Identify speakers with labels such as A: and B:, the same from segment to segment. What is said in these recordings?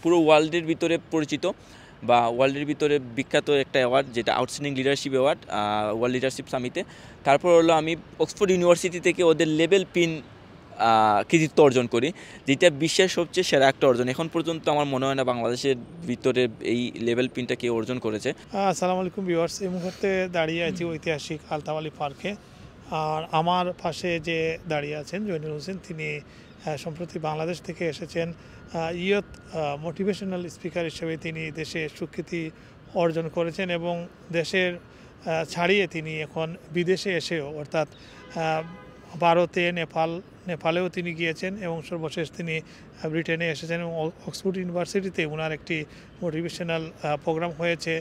A: পুরো ওয়ার্ল্ডের ভিতরে পরিচিত বা ওয়ার্ল্ডের ভিতরে বিখ্যাত একটা অ্যাওয়ার্ড, যেটা outstanding leadership award world leadership সামিটে। তারপর হলো আমি অক্সফোর্ড ইউনিভার্সিটি থেকে ওদের লেভেল পিন কৃতিত্ব অর্জন করি, যেটা বিশ্বের সবচেয়ে সেরা একটা অর্জন। এখন পর্যন্ত আমার মনে হয় না বাংলাদেশের ভিতরে এই লেভেল পিনটা কেউ অর্জন করেছে।
B: আসসালামু আলাইকুম ভিউয়ার্স, এই মুহূর্তে দাঁড়িয়ে আছি ঐতিহাসিক আলতাওয়ালি পার্কে। আর আমার পাশে যে দাঁড়িয়ে আছেন জয়নুল হোসেন, তিনি সম্প্রতি বাংলাদেশ থেকে এসেছেন। ইয়ুথ মোটিভেশনাল স্পিকার হিসেবে তিনি দেশে স্বীকৃতি অর্জন করেছেন এবং দেশের ছাড়িয়ে তিনি এখন বিদেশে এসেও, অর্থাৎ ভারতে, নেপালেও তিনি গিয়েছেন এবং সর্বশেষ তিনি ব্রিটেনে এসেছেন এবং অক্সফোর্ড ইউনিভার্সিটিতে ওনার একটি মোটিভেশনাল প্রোগ্রাম হয়েছে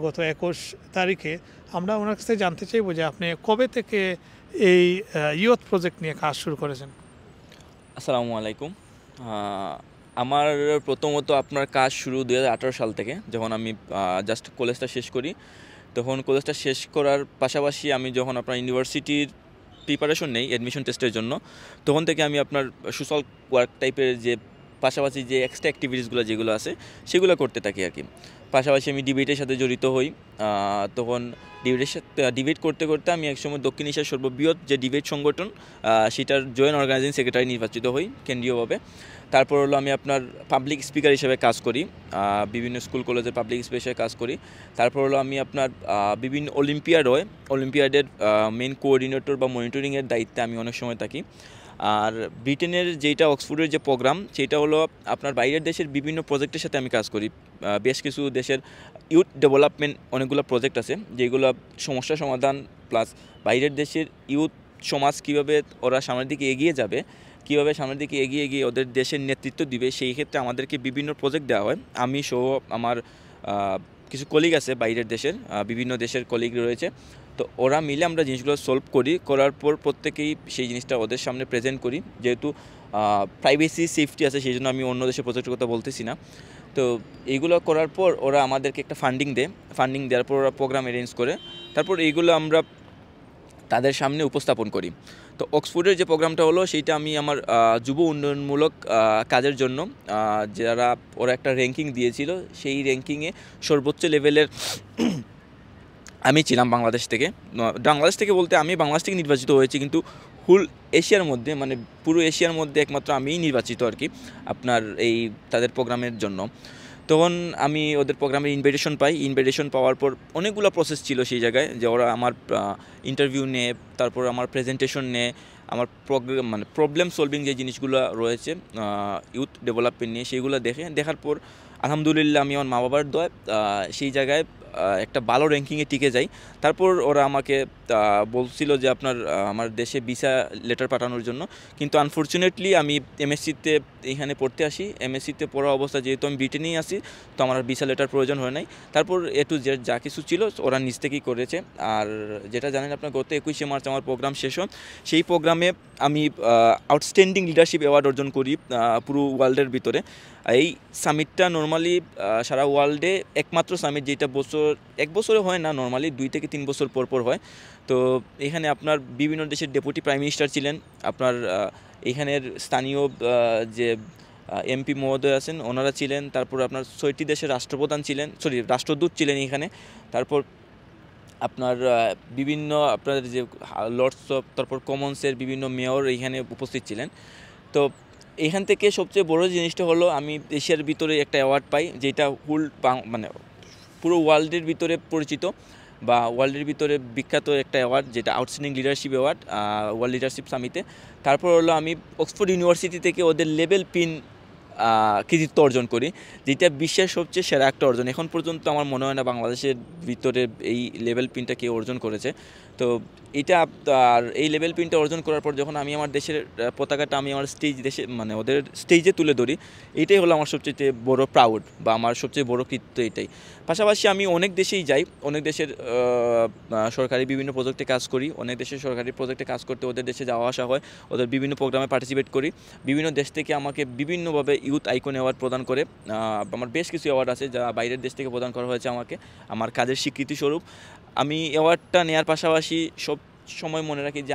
B: গত 21 তারিখে। আমরা ওনার কাছে জানতে চাইব যে আপনি কবে থেকে এই ইয়ুথ প্রজেক্ট নিয়ে কাজ শুরু করেছেন?
A: আসসালামু আলাইকুম। আমার প্রথমত আপনার কাজ শুরু 2018 সাল থেকে, যখন আমি জাস্ট কলেজটা শেষ করি। তখন কলেজটা শেষ করার পাশাপাশি আমি যখন আপনার ইউনিভার্সিটির প্রিপারেশন নেই অ্যাডমিশন টেস্টের জন্য, তখন থেকে আমি আপনার সোশ্যাল ওয়ার্ক টাইপের যে পাশাপাশি যে এক্সট্রা অ্যাক্টিভিটিসগুলো যেগুলো আছে সেগুলো করতে থাকি আর কি। পাশাপাশি আমি ডিবেটের সাথে জড়িত হই। তখন ডিবেট করতে করতে আমি একসময় দক্ষিণ এশিয়ার সর্ববৃহৎ যে ডিবেট সংগঠন সেটার জয়েন্ট অর্গানাইজিং সেক্রেটারি নির্বাচিত হই কেন্দ্রীয়ভাবে। তারপর হলো আমি আপনার পাবলিক স্পিকার হিসেবে কাজ করি, বিভিন্ন স্কুল কলেজে পাবলিক স্পিকার হিসেবে কাজ করি। তারপর হলো আমি আপনার বিভিন্ন অলিম্পিয়াডের মেন কোঅর্ডিনেটর বা মনিটরিংয়ের দায়িত্বে আমি অনেক সময় থাকি। আর ব্রিটেনের যেটা অক্সফোর্ডের যে প্রোগ্রাম, সেটা হলো আপনার বাইরের দেশের বিভিন্ন প্রজেক্টের সাথে আমি কাজ করি। বেশ কিছু দেশের ইউথ ডেভেলপমেন্ট অনেকগুলো প্রজেক্ট আছে, যেগুলো সমস্যা সমাধান প্লাস বাইরের দেশের ইউথ সমাজ কীভাবে ওরা সামনের দিকে এগিয়ে যাবে, কীভাবে সামনের দিকে এগিয়ে গিয়ে ওদের দেশের নেতৃত্ব দিবে, সেই ক্ষেত্রে আমাদেরকে বিভিন্ন প্রজেক্ট দেওয়া হয়। আমি সহ আমার কিছু কলিগ আছে বাইরের দেশের, বিভিন্ন দেশের কলিগ রয়েছে। তো ওরা মিলে আমরা জিনিসগুলো সলভ করার পর প্রত্যেকেই সেই জিনিসটা ওদের সামনে প্রেজেন্ট করি। যেহেতু প্রাইভেসি সেফটি আছে, সেই জন্য আমি অন্য দেশের প্রজেক্টের কথা বলতেছি না। তো এইগুলো করার পর ওরা আমাদেরকে একটা ফান্ডিং দেওয়ার পর ওরা প্রোগ্রাম অ্যারেঞ্জ করে, তারপর এইগুলো আমরা তাদের সামনে উপস্থাপন করি। তো অক্সফোর্ডের যে প্রোগ্রামটা হলো, সেইটা আমি আমার যুব উন্নয়নমূলক কাজের জন্য যারা ওরা একটা র্যাঙ্কিং দিয়েছিল, সেই র্যাঙ্কিংয়ে সর্বোচ্চ লেভেলের আমি ছিলাম বাংলাদেশ থেকে বলতে আমি বাংলাদেশ থেকে নির্বাচিত হয়েছি, কিন্তু হুল এশিয়ার মধ্যে, মানে পুরো এশিয়ার মধ্যে একমাত্র আমিই নির্বাচিত আর কি আপনার এই তাদের প্রোগ্রামের জন্য। তখন আমি ওদের প্রোগ্রামের ইনভাইটেশন পাওয়ার পর অনেকগুলো প্রসেস ছিল সেই জায়গায়, যে ওরা আমার ইন্টারভিউ নেয়, তারপর আমার প্রেজেন্টেশন নেয়, আমার প্রবলেম সলভিং যে জিনিসগুলো রয়েছে ইউথ ডেভেলপমেন্ট নিয়ে, সেইগুলো দেখার পর আলহামদুলিল্লাহ আমি আমার মা বাবার দোয়ায় সেই জায়গায় একটা ভালো র্যাঙ্কিংয়ে টিকে যাই। তারপর ওরা আমাকে বলছিল যে আপনার আমার দেশে ভিসা লেটার পাঠানোর জন্য, কিন্তু আনফর্চুনেটলি আমি এমএসসিতে এখানে পড়তে আসি। এমএসসিতে পড়া অবস্থা যেহেতু আমি ব্রিটেনেই আসি, তো আমার ভিসা লেটার প্রয়োজন হয় নাই। তারপর যা কিছু ছিল ওরা নিজ থেকেই করেছে। আর যেটা জানেন আপনার, গত 21শে মার্চ আমার প্রোগ্রাম শেষ হয়। সেই প্রোগ্রামে আমি আউটস্ট্যান্ডিং লিডারশিপ অ্যাওয়ার্ড অর্জন করি পুরো ওয়ার্ল্ডের ভিতরে। এই সামিটটা নর্মালি সারা ওয়ার্ল্ডে একমাত্র সামিট, যেটা এক বছরে হয় না, নর্মালি 2 থেকে 3 বছর পর হয়। তো এখানে আপনার বিভিন্ন দেশের ডেপুটি প্রাইম মিনিস্টার ছিলেন, আপনার এখানের স্থানীয় যে এমপি মহোদয় আছেন ওনারা ছিলেন, তারপর আপনার 6টি দেশের রাষ্ট্রদূত ছিলেন এখানে। তারপর আপনার বিভিন্ন আপনার যে লর্ডস অফ, তারপর কমন্সের বিভিন্ন মেয়র এখানে উপস্থিত ছিলেন। তো এখান থেকে সবচেয়ে বড় জিনিসটা হলো আমি এশিয়ার ভিতরে একটা অ্যাওয়ার্ড পাই, যেটা মানে পুরো ওয়ার্ল্ডের ভিতরে পরিচিত বা ওয়ার্ল্ডের ভিতরে বিখ্যাত একটা অ্যাওয়ার্ড, যেটা outstanding leadership award world leadership সামিটে। তারপর হলো আমি অক্সফোর্ড ইউনিভার্সিটি থেকে ওদের লেভেল পিন কৃতিত্ব অর্জন করি, যেটা বিশ্বের সবচেয়ে সেরা একটা অর্জন। এখন পর্যন্ত আমার মনে হয় না বাংলাদেশের ভিতরে এই লেভেল পিনটা কেউ অর্জন করেছে। তো এটা আর এই লেভেল পিনটা অর্জন করার পর যখন আমি আমার দেশের পতাকাটা আমি আমার মানে ওদের স্টেজে তুলে ধরি, এটাই হলো আমার সবচেয়ে বড় প্রাউড বা আমার সবচেয়ে বড় কৃতিত্ব এটাই। পাশাপাশি আমি অনেক দেশেই যাই, অনেক দেশের সরকারি বিভিন্ন প্রজেক্টে কাজ করি, অনেক দেশের সরকারি প্রজেক্টে কাজ করতে ওদের দেশে যাওয়া আসা হয়, ওদের বিভিন্ন প্রোগ্রামে পার্টিসিপেট করি। বিভিন্ন দেশ থেকে আমাকে বিভিন্নভাবে ইউথ আইকন অ্যাওয়ার্ড প্রদান করে। আমার বেশ কিছু অ্যাওয়ার্ড আছে যা বাইরের দেশ থেকে প্রদান করা হয়েছে আমাকে আমার কাজের স্বীকৃতিস্বরূপ। আমি অ্যাওয়ার্ডটা নেওয়ার পাশাপাশি সব সময় মনে রাখি যে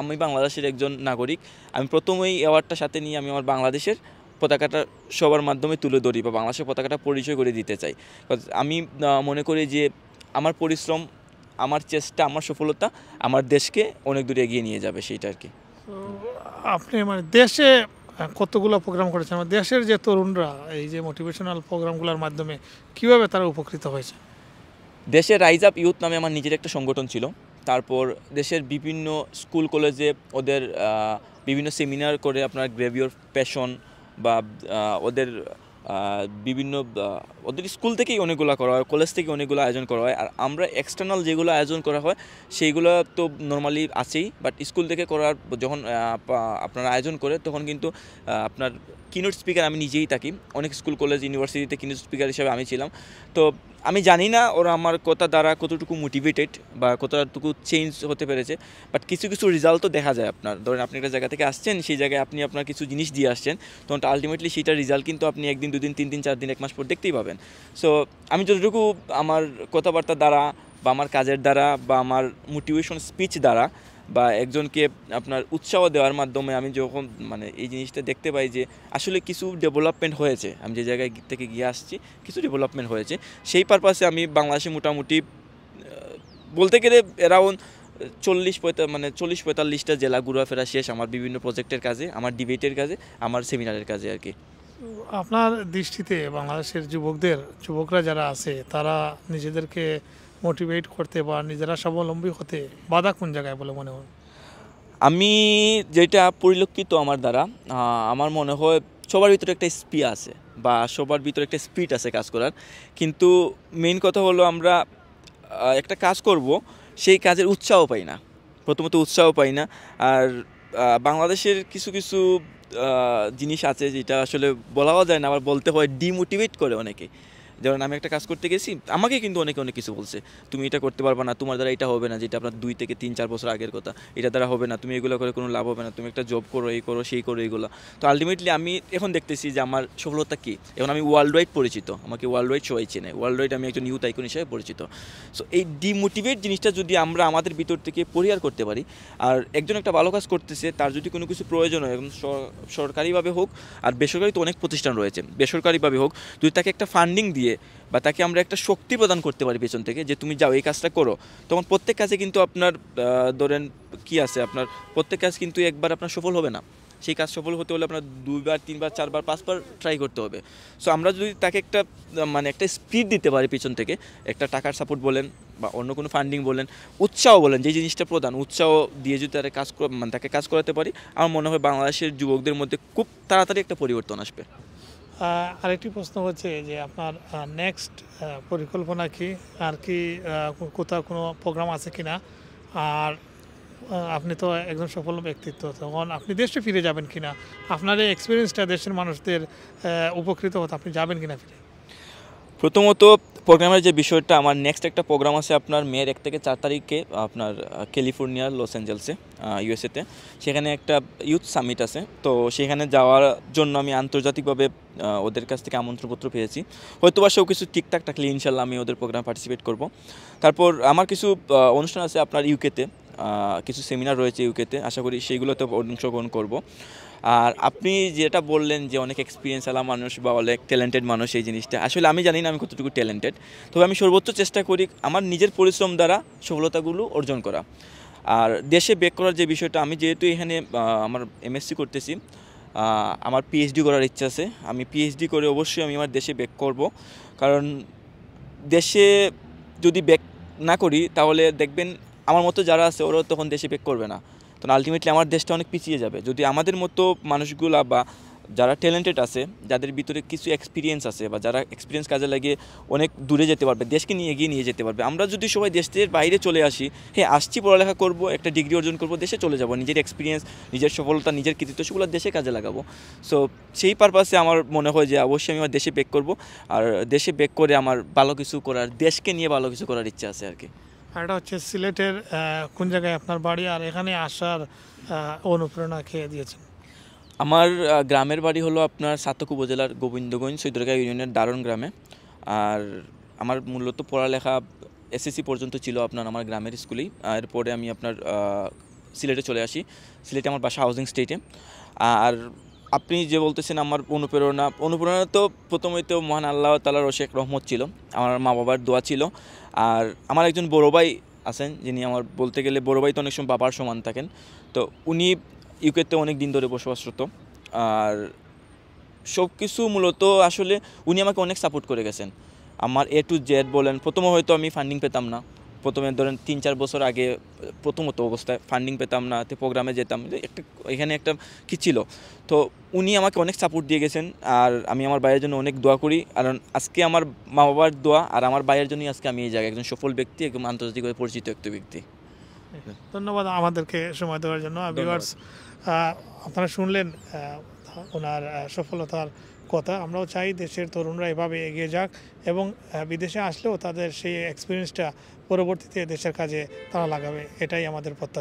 A: আমি বাংলাদেশের একজন নাগরিক। আমি প্রথমেই অ্যাওয়ার্ডটা সাথে নিয়ে আমি আমার বাংলাদেশের পতাকাটা সবার মাধ্যমে তুলে ধরি বা বাংলাদেশের পতাকাটা পরিচয় করে দিতে চাই। আমি মনে করি যে আমার পরিশ্রম, আমার চেষ্টা, আমার সফলতা আমার দেশকে অনেক দূর এগিয়ে নিয়ে যাবে, সেইটা আর কি।
B: তো আপনি মানে দেশে কতগুলো প্রোগ্রাম করেছেন, আমার দেশের যে তরুণরা এই যে মোটিভেশনাল প্রোগ্রামগুলোর মাধ্যমে কিভাবে তারা উপকৃত হয়েছে?
A: দেশের রাইজ আপ ইউথ নামে আমার নিজের একটা সংগঠন ছিল। তারপর দেশের বিভিন্ন স্কুল কলেজে ওদের বিভিন্ন সেমিনার করে আপনার গ্রেভিওর প্যাশন বা ওদের বিভিন্ন ওদের স্কুল থেকেই অনেকগুলো করা হয়, কলেজ থেকে অনেকগুলো আয়োজন করা হয়। আর আমরা এক্সটার্নাল যেগুলো আয়োজন করা হয় সেইগুলো তো নর্মালি আছেই, বাট স্কুল থেকে করার যখন আপনারা আয়োজন করে তখন কিন্তু আপনার কিনোট স্পিকার আমি নিজেই থাকি। অনেক স্কুল কলেজ ইউনিভার্সিটিতে কিনোট স্পিকার হিসাবে আমি ছিলাম। তো আমি জানি না ওরা আমার কথা দ্বারা কতটুকু মোটিভেটেড বা কতটুকু চেঞ্জ হতে পেরেছে, বাট কিছু কিছু রেজাল্ট তো দেখা যায়। আপনার ধরেন আপনি একটা জায়গা থেকে আসছেন, সেই জায়গায় আপনি আপনার কিছু জিনিস দিয়ে আসছেন, তখন আলটিমেটলি সেইটার রেজাল্ট কিন্তু আপনি একদিন, দুদিন, 3 দিন, 4 দিন, 1 মাস পর দেখতেই পাবেন। সো আমি যতটুকু আমার কথাবার্তা দ্বারা বা আমার কাজের দ্বারা বা আমার মোটিভেশন স্পিচ দ্বারা বা একজনকে আপনার উৎসাহ দেওয়ার মাধ্যমে আমি যখন মানে এই জিনিসটা দেখতে পাই যে আসলে কিছু ডেভেলপমেন্ট হয়েছে, আমি যে জায়গায় থেকে গিয়ে আসছি কিছু ডেভেলপমেন্ট হয়েছে, সেই পারপাসে আমি বাংলাদেশে মোটামুটি বলতে গেলে অ্যারাউন্ড 40-45টা জেলা ঘোরাফেরা শেষ আমার বিভিন্ন প্রজেক্টের কাজে, আমার ডিবেটের কাজে, আমার সেমিনারের কাজে আর কি।
B: আপনার দৃষ্টিতে বাংলাদেশের যুবকরা যারা আছে তারা নিজেদেরকে মোটিভেট করতে বা নিজেরা স্বাবলম্বী হতে বাধা কোন জায়গায় বলে মনে হয়?
A: আমি যেটা পরিলক্ষিত আমার দ্বারা আমার মনে হয় সবার ভিতরে একটা স্পিড আছে বা সবার ভিতরে একটা স্পিড আছে কাজ করার, কিন্তু মেইন কথা হলো আমরা একটা কাজ করব, সেই কাজের উৎসাহ পাই না, প্রথমত উৎসাহ পাই না। আর বাংলাদেশের কিছু কিছু জিনিস আছে যেটা আসলে বলাও যায় না, আবার বলতে হয় ডিমোটিভেট করে অনেকে। যেমন আমি একটা কাজ করতে গেছি, আমাকে কিন্তু অনেকে অনেক কিছু বলছে, তুমি এটা করতে পারবে না, তোমার দ্বারা এটা হবে না, যেটা আপনার 2 থেকে 3-4 বছর আগের কথা, এটা দ্বারা হবে না, তুমি এগুলো করে কোনো লাভ হবে না, তুমি একটা জব করো, এই করো, সেই করো, এইগুলো। তো আলটিমেটলি আমি এখন দেখতেছি যে আমার সফলতা কী, এখন আমি ওয়ার্ল্ড ওয়াইড পরিচিত, আমাকে ওয়ার্ল্ড ওয়াইড সবাই চেনে, ওয়ার্ল্ড ওয়াইড আমি একজন ইউথ আইকন হিসেবে পরিচিত। সো এই ডিমোটিভেট জিনিসটা যদি আমরা আমাদের ভিতর থেকে পরিহার করতে পারি, আর একজন একটা ভালো কাজ করতেছে, তার যদি কোনো কিছু প্রয়োজন হয়, এবং সরকারিভাবে হোক আর বেসরকারি তো অনেক প্রতিষ্ঠান রয়েছে, বেসরকারিভাবে হোক, যদি তাকে একটা ফান্ডিং দিয়ে বা তাকে আমরা একটা শক্তি প্রদান করতে পারি পেছন থেকে যে তুমি যাও এই কাজটা করো, তখন প্রত্যেক কাজে কিন্তু আপনার ধরেন কি আছে, আপনার প্রত্যেক কাজ কিন্তু একবার আপনার সফল হবে না, সেই কাজ সফল হতে হলে আপনার 2বার 3বার 4বার 5বার ট্রাই করতে হবে। সো আমরা যদি তাকে একটা মানে একটা স্পিড দিতে পারি পিছন থেকে, একটা টাকার সাপোর্ট বলেন বা অন্য কোনো ফান্ডিং বলেন, উৎসাহ বলেন, যে জিনিসটা প্রধান, উৎসাহ দিয়ে যদি তারা মানে তাকে কাজ করাতে পারি, আমার মনে হয় বাংলাদেশের যুবকদের মধ্যে খুব তাড়াতাড়ি একটা পরিবর্তন আসবে।
B: আরেকটি প্রশ্ন হচ্ছে যে আপনার নেক্সট পরিকল্পনা কি, আর কি কোথাও কোনো প্রোগ্রাম আছে কিনা, আর আপনি তো একজন সফল ব্যক্তিত্ব, তখন আপনি দেশে ফিরে যাবেন কিনা, আপনার এই এক্সপিরিয়েন্সটা দেশের মানুষদের উপকৃত হতে আপনি যাবেন কিনা ফিরে?
A: প্রথমত প্রোগ্রামের যে বিষয়টা, আমার নেক্সট একটা প্রোগ্রাম আছে আপনার মের 1 থেকে 4 তারিখে আপনার ক্যালিফোর্নিয়ার লস অ্যাঞ্জেলসে, ইউএসএতে। সেখানে একটা ইউথ সামিট আছে, তো সেখানে যাওয়ার জন্য আমি আন্তর্জাতিকভাবে ওদের কাছ থেকে আমন্ত্রণপত্র পেয়েছি। হয়তো বা সব কিছু ঠিকঠাক থাকলে ইনশাল্লাহ আমি ওদের প্রোগ্রামে পার্টিসিপেট করব। তারপর আমার কিছু অনুষ্ঠান আছে আপনার ইউকেতে, কিছু সেমিনার রয়েছে ইউকেতে, আশা করি সেইগুলোতে অংশগ্রহণ করব। আর আপনি যেটা বললেন যে অনেক এক্সপিরিয়েন্স আলা মানুষ বা অনেক ট্যালেন্টেড মানুষ, এই জিনিসটা আসলে আমি জানি না আমি কতটুকু ট্যালেন্টেড, তবে আমি সর্বোচ্চ চেষ্টা করি আমার নিজের পরিশ্রম দ্বারা সফলতাগুলো অর্জন করা। আর দেশে ব্যাক করার যে বিষয়টা, আমি যেহেতু এখানে আমার এমএসসি করতেছি, আমার পিএইচডি করার ইচ্ছা আছে, আমি পিএইচডি করে অবশ্যই আমি আমার দেশে ব্যাক করব। কারণ দেশে যদি ব্যাক না করি তাহলে দেখবেন আমার মতো যারা আছে ওরাও তখন দেশে ব্যাক করবে না, তখন আলটিমেটলি আমার দেশটা অনেক পিছিয়ে যাবে। যদি আমাদের মতো মানুষগুলা বা যারা ট্যালেন্টেড আছে, যাদের ভিতরে কিছু এক্সপিরিয়েন্স আছে বা যারা এক্সপিরিয়েন্স কাজে লাগিয়ে অনেক দূরে যেতে পারবে, দেশকে নিয়ে এগিয়ে নিয়ে যেতে পারবে, আমরা যদি সবাই দেশের বাইরে চলে আসি, হ্যাঁ আসছি পড়ালেখা করব, একটা ডিগ্রি অর্জন করব, দেশে চলে যাব, নিজের এক্সপিরিয়েন্স, নিজের সফলতা, নিজের কৃতিত্ব সেগুলো দেশে কাজে লাগাবো। সো সেই পারপাসে আমার মনে হয় যে অবশ্যই আমি আমার দেশে ব্যাক করব, আর দেশে ব্যাক করে আমার ভালো কিছু করার, দেশকে নিয়ে ভালো কিছু করার ইচ্ছা আছে আর কি।
B: আর এটা হচ্ছে সিলেটের কোন জায়গায় আপনার বাড়ি, আর এখানে আসার অনুপ্রেরণা খেয়ে দিয়েছেন?
A: আমার গ্রামের বাড়ি হলো আপনার সাতক উপজেলার গোবিন্দগঞ্জ সৈদরগা ইউনিয়নের দারুণ গ্রামে। আর আমার মূলত পড়ালেখা এসএসসি পর্যন্ত ছিল আপনার আমার গ্রামের স্কুলেই। এরপরে আমি আপনার সিলেটে চলে আসি। সিলেটে আমার বাসা হাউজিং স্টেটে। আর আপনি যে বলতেছেন আমার অনুপ্রেরণা তো প্রথমেই তো মহান আল্লাহ তাআলার অশেষ রহমত ছিল, আমার মা বাবার দোয়া ছিল। আর আমার একজন বড় ভাই আছেন, যিনি আমার বলতে গেলে বড় ভাই তো অনেক সময় বাবার সমান থাকেন। তো উনি ইউকেতে অনেক দিন ধরে বসবাসরত। আর সব কিছু মূলত আসলে উনি আমাকে অনেক সাপোর্ট করে গেছেন। আমার এ টু জেড বলেন, প্রথমে হয়তো আমি ফান্ডিং পেতাম না। প্রথমে ধরেন ৩-৪ বছর আগে প্রথমত অবস্থায় ফান্ডিং পেতাম না, তো প্রোগ্রামে যেতাম, যে একটা এখানে একটা কী ছিল। তো উনি আমাকে অনেক সাপোর্ট দিয়ে গেছেন। আর আমি আমার ভাইয়ের জন্য অনেক দোয়া করি, কারণ আজকে আমার মা বাবার দোয়া আর আমার ভাইয়ের জন্যই আজকে আমি এই জায়গায় একজন সফল ব্যক্তি, একদম আন্তর্জাতিকভাবে পরিচিত একটা ব্যক্তি।
B: ধন্যবাদ আমাদেরকে সময় দেওয়ার জন্য। ভিউয়ার্স, আপনারা শুনলেন ওনার সফলতার কথা। আমরাও চাই দেশের তরুণরা এভাবে এগিয়ে যাক এবং বিদেশে আসলেও তাদের সেই এক্সপিরিয়েন্সটা পরবর্তীতে দেশের কাজে তারা লাগাবে, এটাই আমাদের প্রত্যাশা।